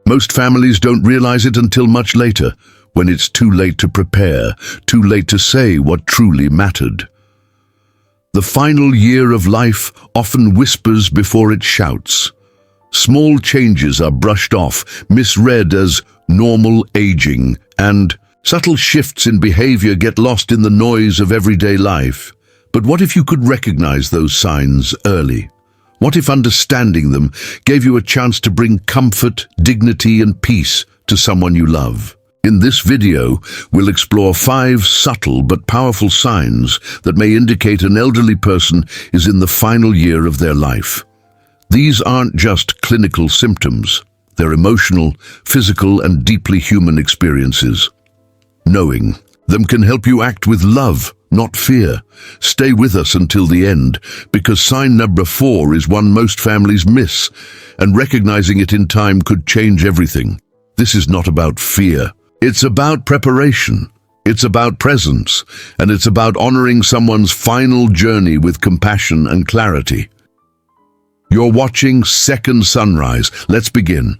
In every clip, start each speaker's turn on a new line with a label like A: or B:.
A: Most families don't realize it until much later, when it's too late to prepare, too late to say what truly mattered. The final year of life often whispers before it shouts. Small changes are brushed off, misread as normal aging, and subtle shifts in behavior get lost in the noise of everyday life. But what if you could recognize those signs early? What if understanding them gave you a chance to bring comfort, dignity, and peace to someone you love? In this video, we'll explore 5 subtle but powerful signs that may indicate an elderly person is in the final year of their life. These aren't just clinical symptoms. They're emotional, physical, and deeply human experiences. Knowing them can help you act with love, not fear. Stay with us until the end, because sign number 4 is one most families miss, and recognizing it in time could change everything. This is not about fear. It's about preparation. It's about presence, and it's about honoring someone's final journey with compassion and clarity. You're watching Second Sunrise. Let's begin.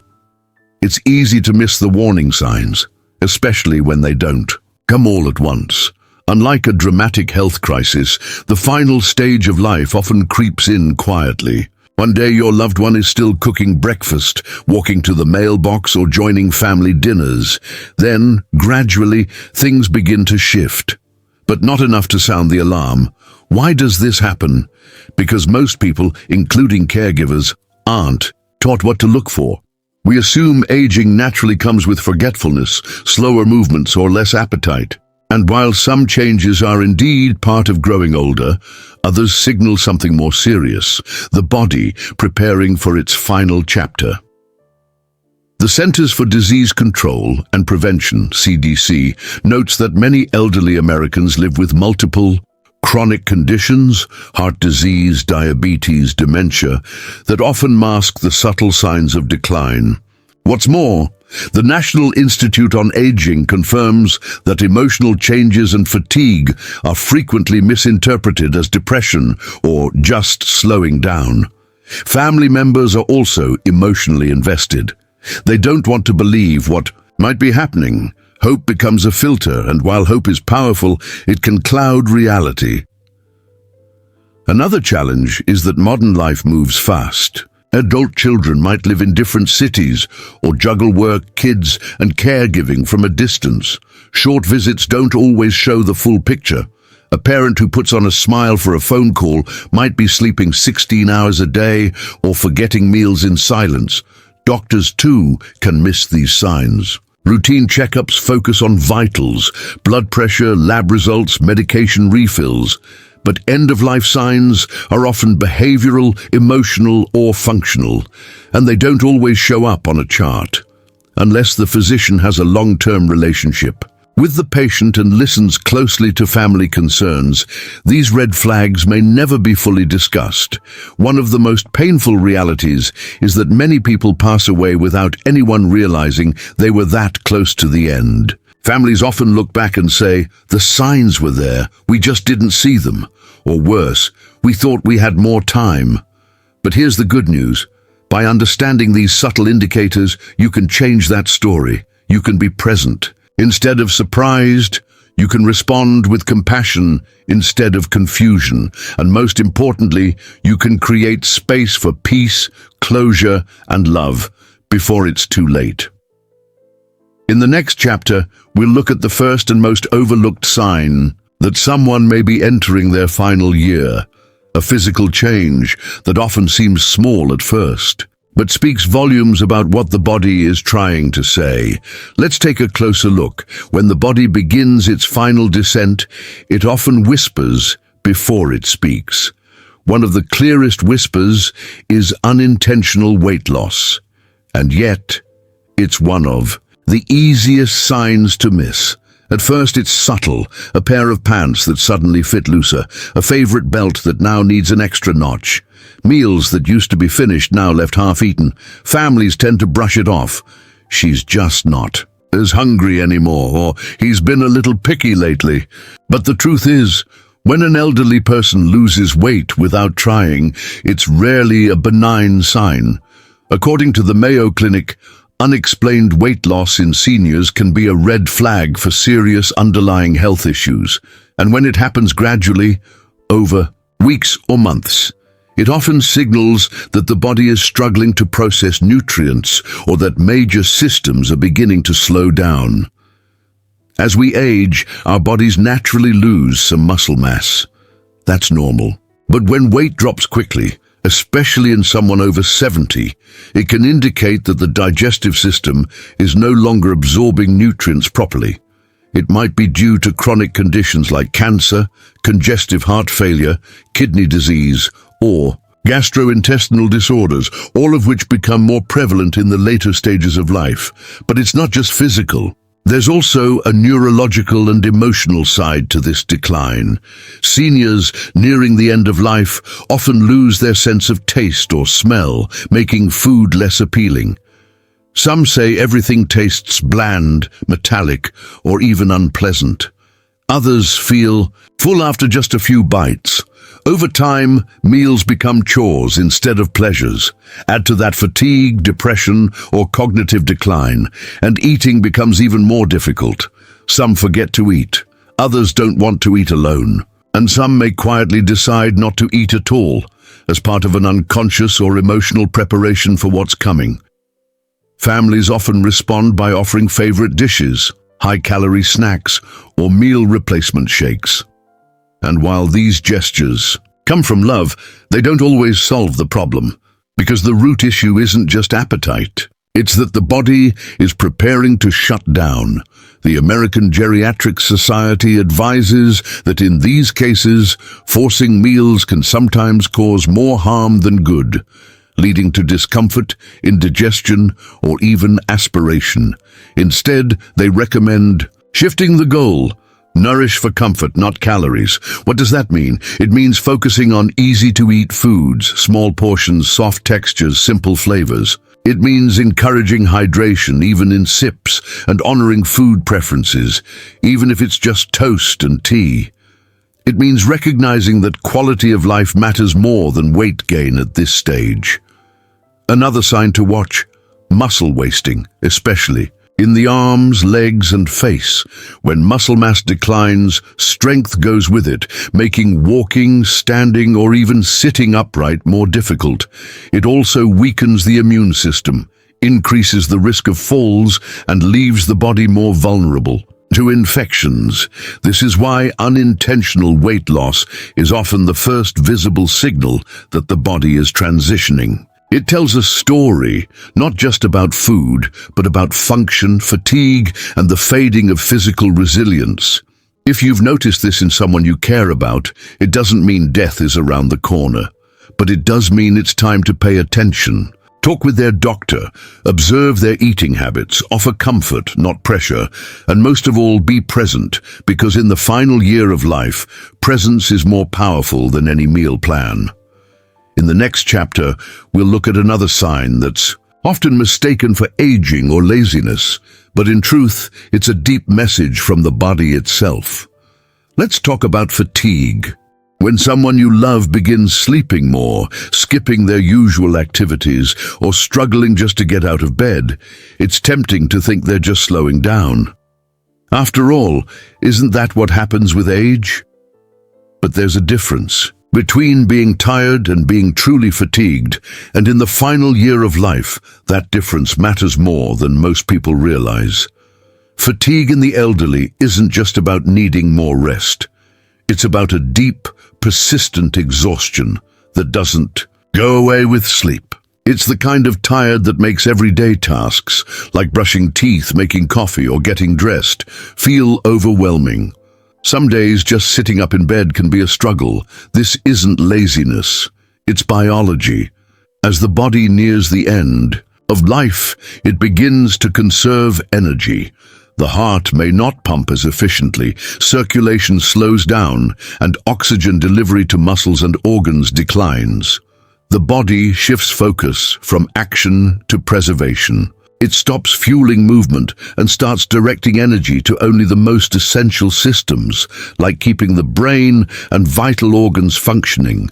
A: It's easy to miss the warning signs, especially when they don't come all at once. Unlike a dramatic health crisis, the final stage of life often creeps in quietly. One day your loved one is still cooking breakfast, walking to the mailbox, or joining family dinners. Then, gradually, things begin to shift. But not enough to sound the alarm. Why does this happen? Because most people, including caregivers, aren't taught what to look for. We assume aging naturally comes with forgetfulness, slower movements, or less appetite. And while some changes are indeed part of growing older, others signal something more serious, the body preparing for its final chapter. The Centers for Disease Control and Prevention, CDC, notes that many elderly Americans live with multiple chronic conditions, heart disease, diabetes, dementia, that often mask the subtle signs of decline. What's more, the National Institute on Aging confirms that emotional changes and fatigue are frequently misinterpreted as depression or just slowing down. Family members are also emotionally invested. They don't want to believe what might be happening. Hope becomes a filter, and while hope is powerful, it can cloud reality. Another challenge is that modern life moves fast. Adult children might live in different cities or juggle work, kids, and caregiving from a distance. Short visits don't always show the full picture. A parent who puts on a smile for a phone call might be sleeping 16 hours a day or forgetting meals in silence. Doctors, too, can miss these signs. Routine checkups focus on vitals, blood pressure, lab results, medication refills. But end-of-life signs are often behavioral, emotional, or functional, and they don't always show up on a chart, unless the physician has a long-term relationship with the patient and listens closely to family concerns. These red flags may never be fully discussed. One of the most painful realities is that many people pass away without anyone realizing they were that close to the end. Families often look back and say, "The signs were there, we just didn't see them." Or worse, "We thought we had more time." But here's the good news. By understanding these subtle indicators, you can change that story. You can be present. Instead of surprised, you can respond with compassion instead of confusion. And most importantly, you can create space for peace, closure, and love before it's too late. In the next chapter, we'll look at the first and most overlooked sign that someone may be entering their final year, a physical change that often seems small at first, but speaks volumes about what the body is trying to say. Let's take a closer look. When the body begins its final descent, it often whispers before it speaks. One of the clearest whispers is unintentional weight loss, and yet it's one of the easiest signs to miss. At first it's subtle, a pair of pants that suddenly fit looser, a favorite belt that now needs an extra notch, meals that used to be finished now left half-eaten. Families tend to brush it off. She's just not as hungry anymore, or he's been a little picky lately. But the truth is, when an elderly person loses weight without trying, it's rarely a benign sign. According to the Mayo Clinic, Unexplained weight loss in seniors can be a red flag for serious underlying health issues, and when it happens gradually, over weeks or months, it often signals that the body is struggling to process nutrients or that major systems are beginning to slow down. As we age, our bodies naturally lose some muscle mass. That's normal. But when weight drops quickly, especially in someone over 70, it can indicate that the digestive system is no longer absorbing nutrients properly. It might be due to chronic conditions like cancer, congestive heart failure, kidney disease, or gastrointestinal disorders, all of which become more prevalent in the later stages of life. But it's not just physical. There's also a neurological and emotional side to this decline. Seniors nearing the end of life often lose their sense of taste or smell, making food less appealing. Some say everything tastes bland, metallic, or even unpleasant. Others feel full after just a few bites. Over time, meals become chores instead of pleasures. Add to that fatigue, depression, or cognitive decline, and eating becomes even more difficult. Some forget to eat. Others don't want to eat alone. And some may quietly decide not to eat at all, as part of an unconscious or emotional preparation for what's coming. Families often respond by offering favorite dishes, high-calorie snacks, or meal replacement shakes. And while these gestures come from love, they don't always solve the problem, because the root issue isn't just appetite. It's that the body is preparing to shut down. The American Geriatric Society advises that in these cases, forcing meals can sometimes cause more harm than good, leading to discomfort, indigestion, or even aspiration. Instead, they recommend shifting the goal. Nourish for comfort, not calories. What does that mean? It means focusing on easy-to-eat foods, small portions, soft textures, simple flavors. It means encouraging hydration, even in sips, and honoring food preferences, even if it's just toast and tea. It means recognizing that quality of life matters more than weight gain at this stage. Another sign to watch: muscle wasting, especially in the arms, legs, and face. When muscle mass declines, strength goes with it, making walking, standing, or even sitting upright more difficult. It also weakens the immune system, increases the risk of falls, and leaves the body more vulnerable to infections. This is why unintentional weight loss is often the first visible signal that the body is transitioning. It tells a story, not just about food, but about function, fatigue, and the fading of physical resilience. If you've noticed this in someone you care about, it doesn't mean death is around the corner, but it does mean it's time to pay attention. Talk with their doctor, observe their eating habits, offer comfort, not pressure, and most of all, be present, because in the final year of life, presence is more powerful than any meal plan. In the next chapter, we'll look at another sign that's often mistaken for aging or laziness, but in truth, it's a deep message from the body itself. Let's talk about fatigue. When someone you love begins sleeping more, skipping their usual activities, or struggling just to get out of bed, it's tempting to think they're just slowing down. After all, isn't that what happens with age? But there's a difference between being tired and being truly fatigued, and in the final year of life, that difference matters more than most people realize. Fatigue in the elderly isn't just about needing more rest. It's about a deep, persistent exhaustion that doesn't go away with sleep. It's the kind of tired that makes everyday tasks, like brushing teeth, making coffee, or getting dressed, feel overwhelming. Some days just sitting up in bed can be a struggle. This isn't laziness, it's biology. As the body nears the end of life, it begins to conserve energy. The heart may not pump as efficiently, circulation slows down, and oxygen delivery to muscles and organs declines. The body shifts focus from action to preservation. It stops fueling movement and starts directing energy to only the most essential systems, like keeping the brain and vital organs functioning.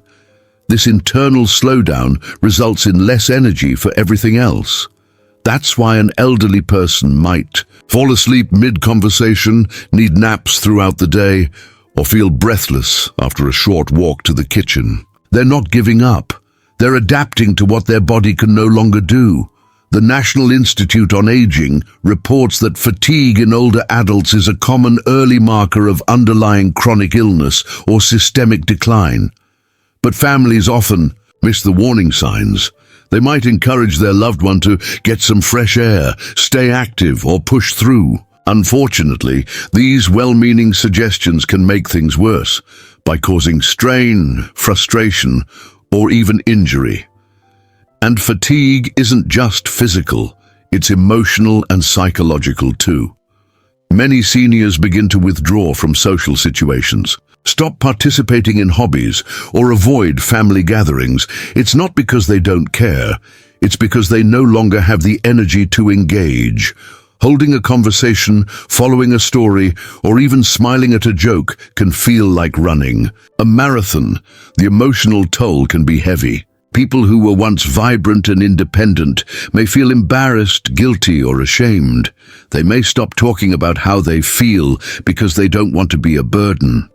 A: This internal slowdown results in less energy for everything else. That's why an elderly person might fall asleep mid-conversation, need naps throughout the day, or feel breathless after a short walk to the kitchen. They're not giving up. They're adapting to what their body can no longer do. The National Institute on Aging reports that fatigue in older adults is a common early marker of underlying chronic illness or systemic decline. But families often miss the warning signs. They might encourage their loved one to get some fresh air, stay active, or push through. Unfortunately, these well-meaning suggestions can make things worse by causing strain, frustration, or even injury. And fatigue isn't just physical, it's emotional and psychological too. Many seniors begin to withdraw from social situations, stop participating in hobbies, or avoid family gatherings. It's not because they don't care, it's because they no longer have the energy to engage. Holding a conversation, following a story, or even smiling at a joke can feel like running. A marathon, the emotional toll can be heavy. People who were once vibrant and independent may feel embarrassed, guilty, or ashamed. They may stop talking about how they feel because they don't want to be a burden.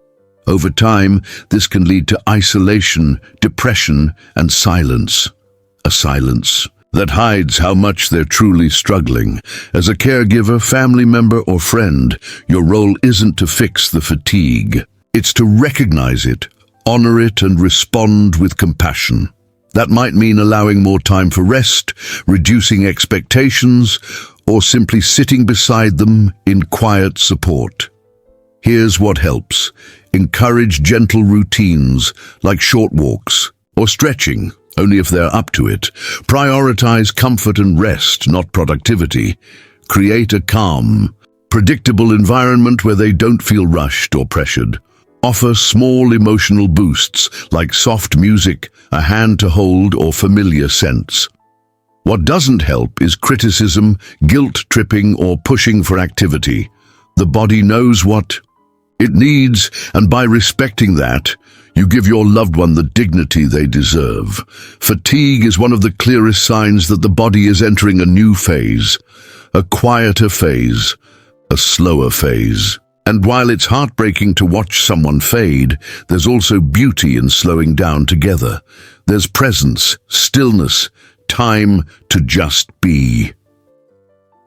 A: Over time, this can lead to isolation, depression, and silence. A silence that hides how much they're truly struggling. As a caregiver, family member, or friend, your role isn't to fix the fatigue. It's to recognize it, honor it, and respond with compassion. That might mean allowing more time for rest, reducing expectations, or simply sitting beside them in quiet support. Here's what helps. Encourage gentle routines like short walks or stretching, only if they're up to it. Prioritize comfort and rest, not productivity. Create a calm, predictable environment where they don't feel rushed or pressured. Offer small emotional boosts like soft music, a hand to hold, or familiar scents. What doesn't help is criticism, guilt-tripping, or pushing for activity. The body knows what it needs, and by respecting that, you give your loved one the dignity they deserve. Fatigue is one of the clearest signs that the body is entering a new phase, a quieter phase, a slower phase. And while it's heartbreaking to watch someone fade, there's also beauty in slowing down together. There's presence, stillness, time to just be.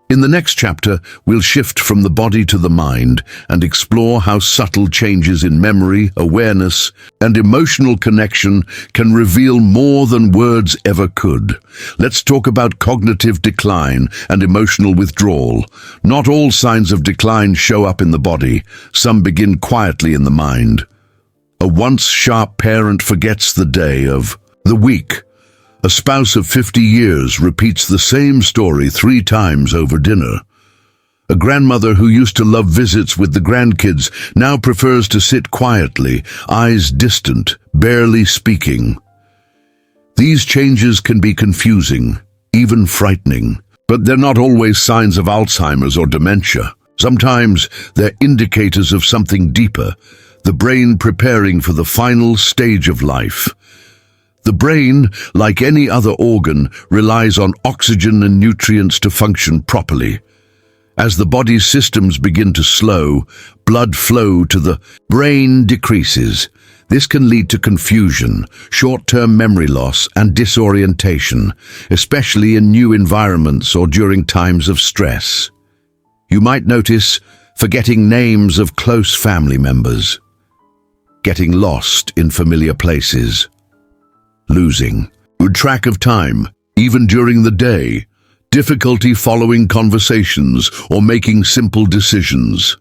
A: In the next chapter, we'll shift from the body to the mind and explore how subtle changes in memory, awareness, and emotional connection can reveal more than words ever could. Let's talk about cognitive decline and emotional withdrawal. Not all signs of decline show up in the body. Some begin quietly in the mind. A once sharp parent forgets the day of the week. A spouse of 50 years repeats the same story 3 times over dinner. A grandmother who used to love visits with the grandkids now prefers to sit quietly, eyes distant, barely speaking. These changes can be confusing, even frightening, but they're not always signs of Alzheimer's or dementia. Sometimes they're indicators of something deeper, the brain preparing for the final stage of life. The brain, like any other organ, relies on oxygen and nutrients to function properly. As the body's systems begin to slow, blood flow to the brain decreases. This can lead to confusion, short-term memory loss, and disorientation, especially in new environments or during times of stress. You might notice forgetting names of close family members, getting lost in familiar places, losing track of time, even during the day, difficulty following conversations or making simple decisions.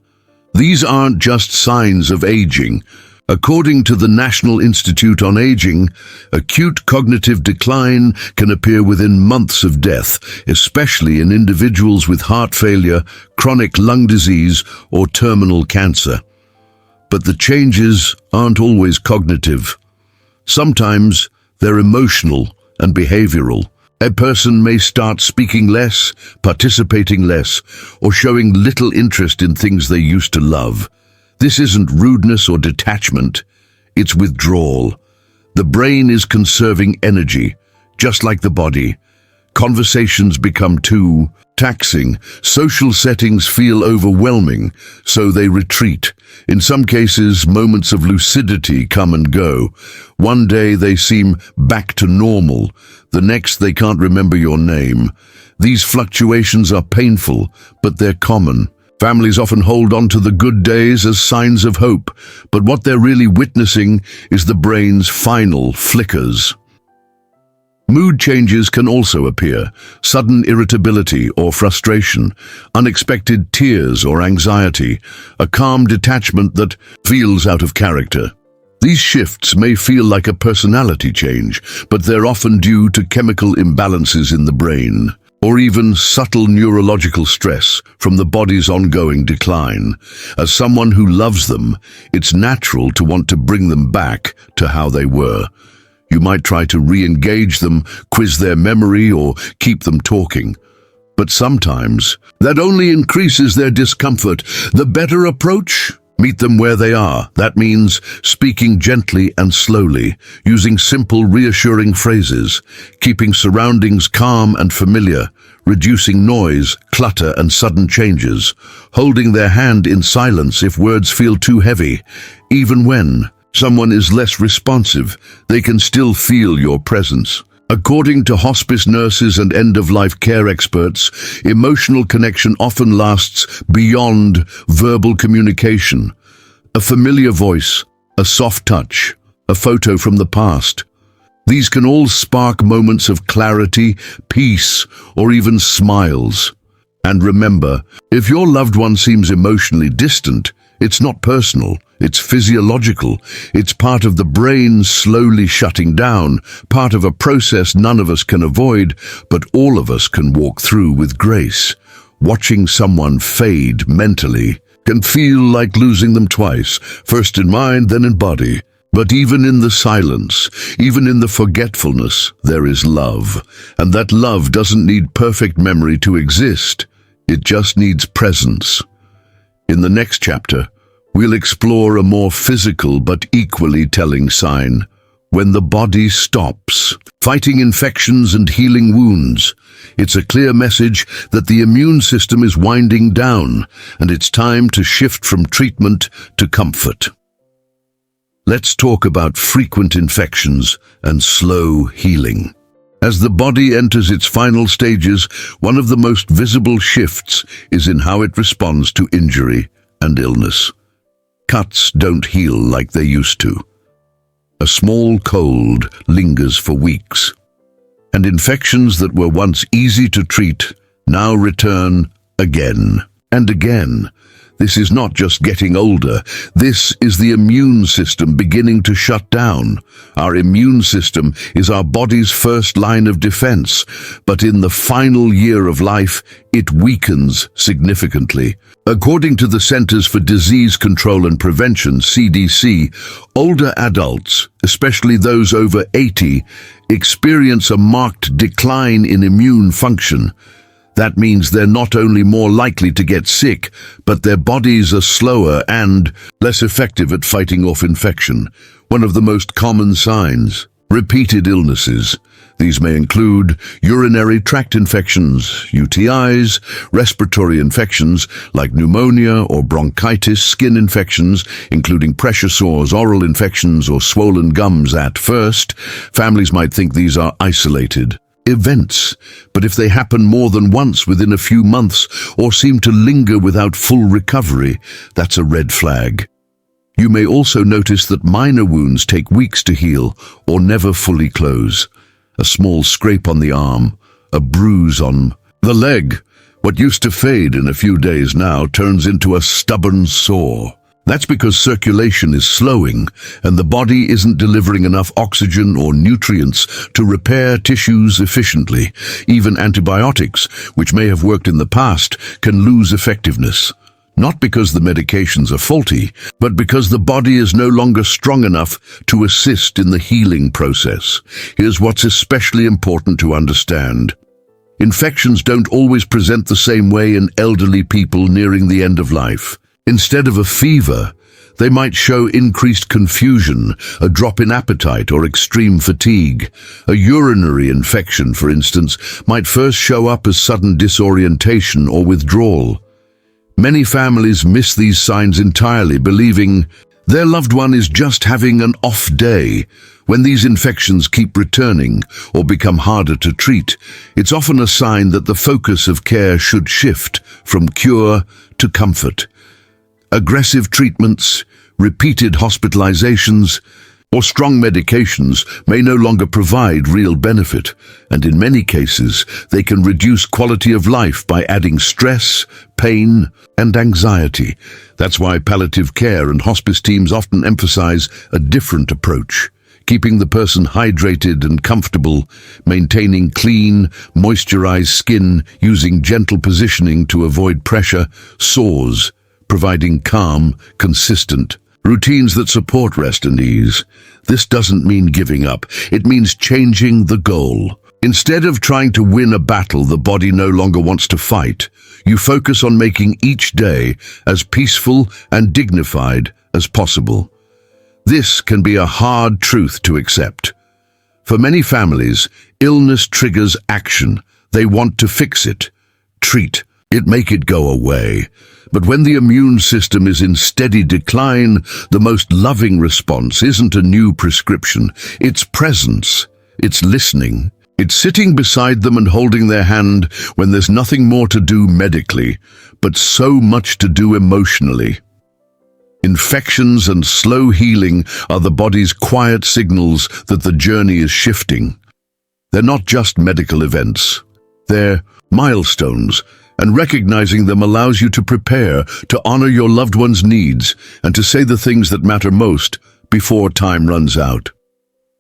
A: These aren't just signs of aging. According to the National Institute on Aging, acute cognitive decline can appear within months of death, especially in individuals with heart failure, chronic lung disease, or terminal cancer. But the changes aren't always cognitive. Sometimes they're emotional and behavioral. A person may start speaking less, participating less, or showing little interest in things they used to love. This isn't rudeness or detachment, it's withdrawal. The brain is conserving energy, just like the body. Conversations become too taxing. Social settings feel overwhelming, so they retreat. In some cases, moments of lucidity come and go. One day they seem back to normal. The next they can't remember your name. These fluctuations are painful, but they're common. Families often hold on to the good days as signs of hope, but what they're really witnessing is the brain's final flickers. Mood changes can also appear: sudden irritability or frustration, unexpected tears or anxiety, a calm detachment that feels out of character. These shifts may feel like a personality change, but they're often due to chemical imbalances in the brain, or even subtle neurological stress from the body's ongoing decline. As someone who loves them, it's natural to want to bring them back to how they were. You might try to re-engage them, quiz their memory, or keep them talking. But sometimes that only increases their discomfort. The better approach? Meet them where they are. That means speaking gently and slowly, using simple, reassuring phrases, keeping surroundings calm and familiar, reducing noise, clutter, and sudden changes, holding their hand in silence if words feel too heavy. Even when someone is less responsive, they can still feel your presence. According to hospice nurses and end-of-life care experts, emotional connection often lasts beyond verbal communication. A familiar voice, a soft touch, a photo from the past. These can all spark moments of clarity, peace, or even smiles. And remember, if your loved one seems emotionally distant, it's not personal, it's physiological. It's part of the brain slowly shutting down, part of a process none of us can avoid, but all of us can walk through with grace. Watching someone fade mentally can feel like losing them twice, first in mind, then in body. But even in the silence, even in the forgetfulness, there is love. And that love doesn't need perfect memory to exist. It just needs presence. In the next chapter, we'll explore a more physical but equally telling sign: when the body stops fighting infections and healing wounds. It's a clear message that the immune system is winding down, and it's time to shift from treatment to comfort. Let's talk about frequent infections and slow healing. As the body enters its final stages, one of the most visible shifts is in how it responds to injury and illness. Cuts don't heal like they used to. A small cold lingers for weeks, and infections that were once easy to treat now return again and again. This is not just getting older. This is the immune system beginning to shut down. Our immune system is our body's first line of defense, but in the final year of life, it weakens significantly. According to the Centers for Disease Control and Prevention, CDC, older adults, especially those over 80, experience a marked decline in immune function. That means they're not only more likely to get sick, but their bodies are slower and less effective at fighting off infection. One of the most common signs: repeated illnesses. These may include urinary tract infections, UTIs, respiratory infections like pneumonia or bronchitis, skin infections, including pressure sores, oral infections, or swollen gums. At first, families might think these are isolated events, but if they happen more than once within a few months or seem to linger without full recovery, that's a red flag. You may also notice that minor wounds take weeks to heal or never fully close. A small scrape on the arm, a bruise on the leg. What used to fade in a few days now turns into a stubborn sore. That's because circulation is slowing and the body isn't delivering enough oxygen or nutrients to repair tissues efficiently. Even antibiotics, which may have worked in the past, can lose effectiveness. Not because the medications are faulty, but because the body is no longer strong enough to assist in the healing process. Here's what's especially important to understand. Infections don't always present the same way in elderly people nearing the end of life. Instead of a fever, They might show increased confusion, a drop in appetite, or extreme fatigue. A urinary infection, for instance, might first show up as sudden disorientation or withdrawal. Many families miss these signs entirely, believing their loved one is just having an off day. When these infections keep returning or become harder to treat, it's often a sign that the focus of care should shift from cure to comfort. Aggressive treatments, repeated hospitalizations, or strong medications may no longer provide real benefit, and in many cases, they can reduce quality of life by adding stress, pain, and anxiety. That's why palliative care and hospice teams often emphasize a different approach, keeping the person hydrated and comfortable, maintaining clean, moisturized skin, using gentle positioning to avoid pressure, sores, providing calm, consistent routines that support rest and ease. This doesn't mean giving up. It means changing the goal. Instead of trying to win a battle the body no longer wants to fight, you focus on making each day as peaceful and dignified as possible. This can be a hard truth to accept. For many families, illness triggers action. They want to fix it, treat it, make it go away. But when the immune system is in steady decline, the most loving response isn't a new prescription. It's presence. It's listening. It's sitting beside them and holding their hand when there's nothing more to do medically, but so much to do emotionally. Infections and slow healing are the body's quiet signals that the journey is shifting. They're not just medical events. They're milestones, and recognizing them allows you to prepare, to honor your loved one's needs, and to say the things that matter most before time runs out.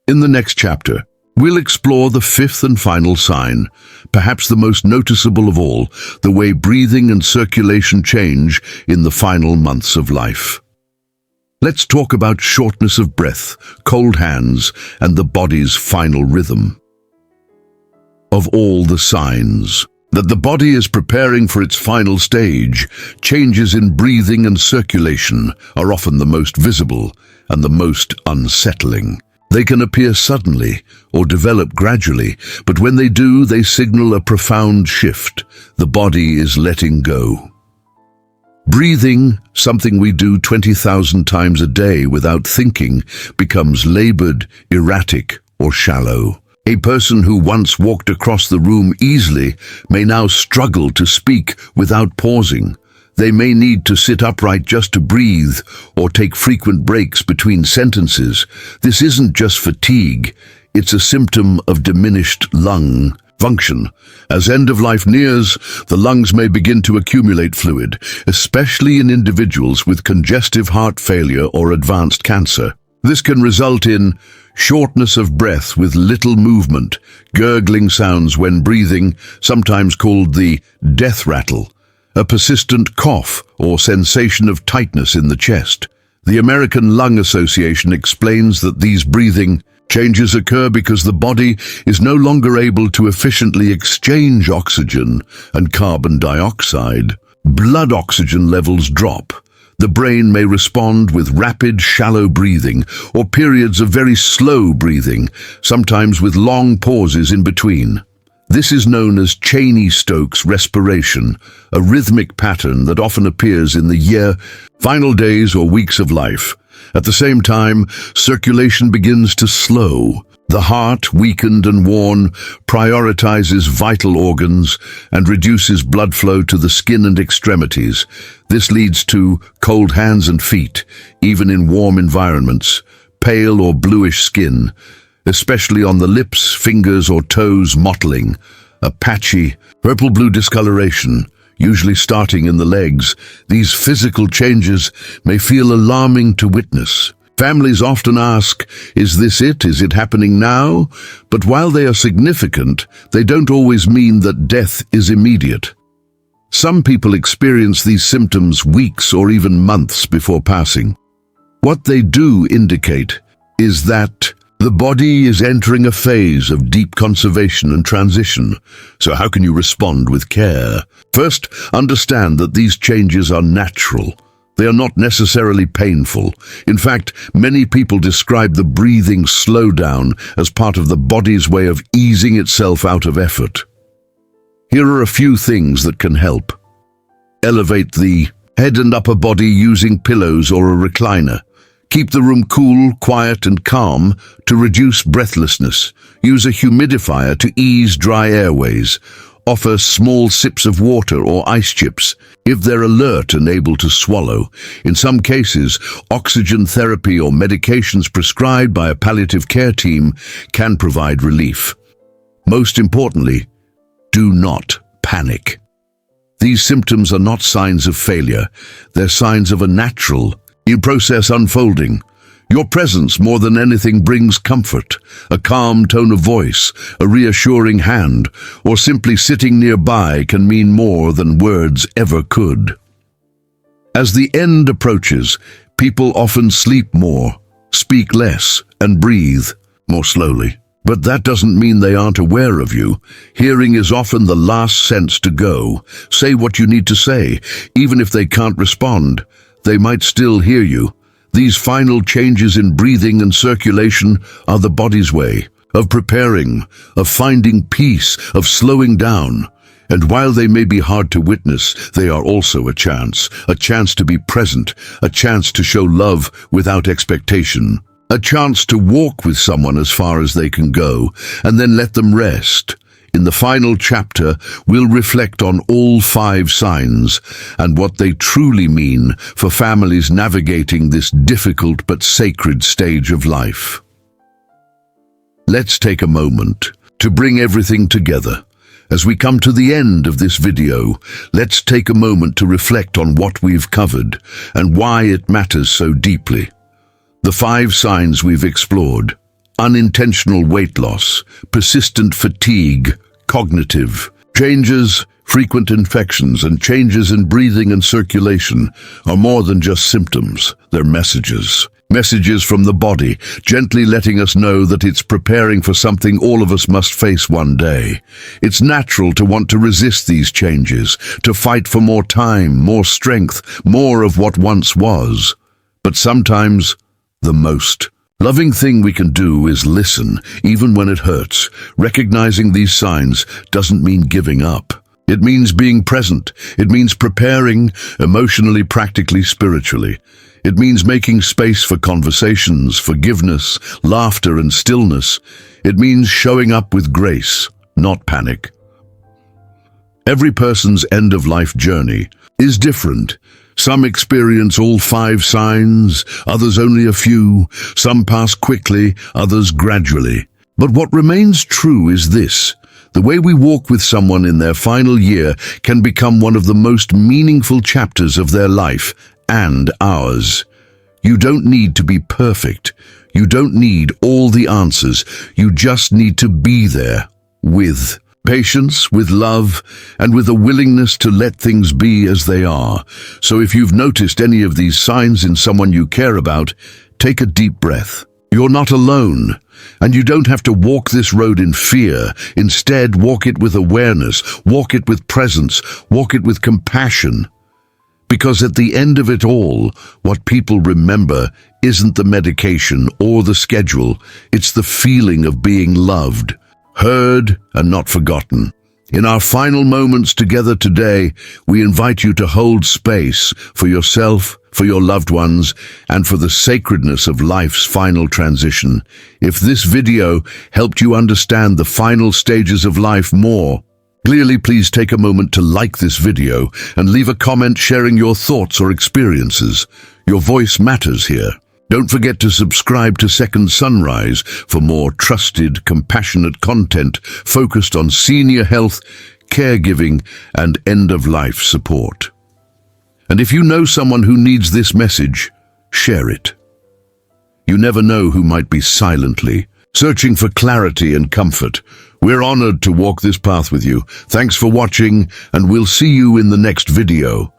A: In the next chapter, we'll explore the fifth and final sign, perhaps the most noticeable of all, the way breathing and circulation change in the final months of life. Let's talk about shortness of breath, cold hands, and the body's final rhythm. Of all the signs that the body is preparing for its final stage, changes in breathing and circulation are often the most visible and the most unsettling. They can appear suddenly or develop gradually, but when they do, they signal a profound shift. The body is letting go. Breathing, something we do 20,000 times a day without thinking, becomes labored, erratic, or shallow. A person who once walked across the room easily may now struggle to speak without pausing. They may need to sit upright just to breathe or take frequent breaks between sentences. This isn't just fatigue, it's a symptom of diminished lung function. As end of life nears, the lungs may begin to accumulate fluid, especially in individuals with congestive heart failure or advanced cancer. This can result in shortness of breath with little movement, gurgling sounds when breathing, sometimes called the death rattle, a persistent cough or sensation of tightness in the chest. The American Lung Association explains that these breathing changes occur because the body is no longer able to efficiently exchange oxygen and carbon dioxide. Blood oxygen levels drop. The brain may respond with rapid, shallow breathing or periods of very slow breathing, sometimes with long pauses in between. This is known as Cheney-Stokes respiration, a rhythmic pattern that often appears in the final days or weeks of life. At the same time, circulation begins to slow. The heart, weakened and worn, prioritizes vital organs and reduces blood flow to the skin and extremities. This leads to cold hands and feet, even in warm environments, pale or bluish skin, especially on the lips, fingers or toes, mottling, a patchy, purple-blue discoloration, usually starting in the legs. These physical changes may feel alarming to witness. Families often ask, is this it? Is it happening now? But while they are significant, they don't always mean that death is immediate. Some people experience these symptoms weeks or even months before passing. What they do indicate is that the body is entering a phase of deep conservation and transition. So how can you respond with care? First, understand that these changes are natural. They are not necessarily painful. In fact, many people describe the breathing slowdown as part of the body's way of easing itself out of effort. Here are a few things that can help. Elevate the head and upper body using pillows or a recliner. Keep the room cool, quiet, and calm to reduce breathlessness. Use a humidifier to ease dry airways. Offer small sips of water or ice chips if they're alert and able to swallow. In some cases, oxygen therapy or medications prescribed by a palliative care team can provide relief. Most importantly, do not panic. These symptoms are not signs of failure. They're signs of a natural process unfolding. Your presence, more than anything, brings comfort. A calm tone of voice, a reassuring hand, or simply sitting nearby can mean more than words ever could. As the end approaches, people often sleep more, speak less, and breathe more slowly. But that doesn't mean they aren't aware of you. Hearing is often the last sense to go. Say what you need to say. Even if they can't respond, they might still hear you. These final changes in breathing and circulation are the body's way of preparing, of finding peace, of slowing down. And while they may be hard to witness, they are also a chance to be present, a chance to show love without expectation, a chance to walk with someone as far as they can go, and then let them rest. In the final chapter, we'll reflect on all 5 signs and what they truly mean for families navigating this difficult but sacred stage of life. Let's take a moment to bring everything together. As we come to the end of this video, let's take a moment to reflect on what we've covered and why it matters so deeply. The 5 signs we've explored: unintentional weight loss, persistent fatigue, cognitive changes, frequent infections, and changes in breathing and circulation are more than just symptoms. They're messages. Messages from the body, gently letting us know that it's preparing for something all of us must face one day. It's natural to want to resist these changes, to fight for more time, more strength, more of what once was. But sometimes, the most loving thing we can do is listen, even when it hurts. Recognizing these signs doesn't mean giving up. It means being present. It means preparing emotionally, practically, spiritually. It means making space for conversations, forgiveness, laughter, and stillness. It means showing up with grace, not panic. Every person's end-of-life journey is different. Some experience all 5 signs, others only a few. Some pass quickly, others gradually. But what remains true is this: the way we walk with someone in their final year can become one of the most meaningful chapters of their life and ours. You don't need to be perfect. You don't need all the answers. You just need to be there with patience, with love, and with a willingness to let things be as they are. So if you've noticed any of these signs in someone you care about, take a deep breath. You're not alone, and you don't have to walk this road in fear. Instead, walk it with awareness, walk it with presence, walk it with compassion. Because at the end of it all, what people remember isn't the medication or the schedule, it's the feeling of being loved, heard, and not forgotten. In our final moments together today, we invite you to hold space for yourself, for your loved ones, and for the sacredness of life's final transition. If this video helped you understand the final stages of life more clearly, please take a moment to like this video and leave a comment sharing your thoughts or experiences. Your voice matters here. Don't forget to subscribe to Second Sunrise for more trusted, compassionate content focused on senior health, caregiving, and end-of-life support. And if you know someone who needs this message, share it. You never know who might be silently searching for clarity and comfort. We're honored to walk this path with you. Thanks for watching, and we'll see you in the next video.